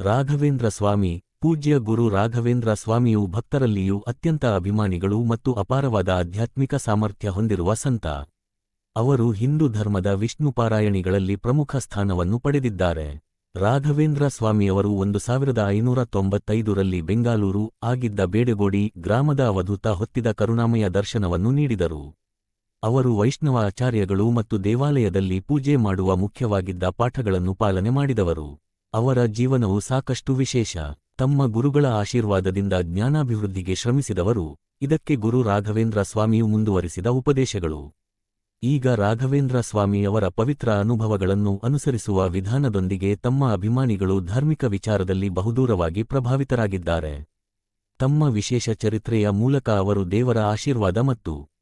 ರಾಘವೇಂದ್ರ ಸ್ವಾಮಿ ಪೂಜ್ಯ ಗುರು ರಾಘವೇಂದ್ರ ಸ್ವಾಮಿಯು ಭಕ್ತರಲ್ಲಿಯೂ ಅತ್ಯಂತ ಅಭಿಮಾನಿಗಳು ಮತ್ತು ಅಪಾರವಾದ ಆಧ್ಯಾತ್ಮಿಕ ಸಾಮರ್ಥ್ಯ ಹೊಂದಿರುವ ಸಂತ. ಅವರು ಹಿಂದೂ ಧರ್ಮದ ವಿಷ್ಣುಪಾರಾಯಣಿಗಳಲ್ಲಿ ಪ್ರಮುಖ ಸ್ಥಾನವನ್ನು ಪಡೆದಿದ್ದಾರೆ. ರಾಘವೇಂದ್ರ ಸ್ವಾಮಿಯವರು 1595ರಲ್ಲಿ ಬೆಂಗಾಲೂರು ಆಗಿದ್ದ ಬೇಡಗೋಡಿ ಗ್ರಾಮದ ಅವಧೂತ ಹೊತ್ತಿದ ಕರುಣಾಮಯ ದರ್ಶನವನ್ನು ನೀಡಿದರು. ಅವರು ವೈಷ್ಣವ ಆಚಾರ್ಯಗಳು ಮತ್ತು ದೇವಾಲಯದಲ್ಲಿ ಪೂಜೆ ಮಾಡುವ ಮುಖ್ಯವಾಗಿದ್ದ ಪಾಠಗಳನ್ನು ಪಾಲನೆ ಮಾಡಿದವರು. ಅವರ ಜೀವನವು ಸಾಕಷ್ಟು ವಿಶೇಷ. ತಮ್ಮ ಗುರುಗಳ ಆಶೀರ್ವಾದದಿಂದ ಜ್ಞಾನಾಭಿವೃದ್ಧಿಗೆ ಶ್ರಮಿಸಿದವರು. ಇದಕ್ಕೆ ಗುರು ರಾಘವೇಂದ್ರ ಸ್ವಾಮಿಯು ಮುಂದುವರಿಸಿದ ಉಪದೇಶಗಳು. ಈಗ ರಾಘವೇಂದ್ರ ಸ್ವಾಮಿಯವರ ಪವಿತ್ರ ಅನುಭವಗಳನ್ನು ಅನುಸರಿಸುವ ವಿಧಾನದೊಂದಿಗೆ ತಮ್ಮ ಅಭಿಮಾನಿಗಳು ಧಾರ್ಮಿಕ ವಿಚಾರದಲ್ಲಿ ಬಹುದೂರವಾಗಿ ಪ್ರಭಾವಿತರಾಗಿದ್ದಾರೆ. ತಮ್ಮ ವಿಶೇಷ ಚರಿತ್ರೆಯ ಮೂಲಕ ಅವರು ದೇವರ ಆಶೀರ್ವಾದ ಮತ್ತು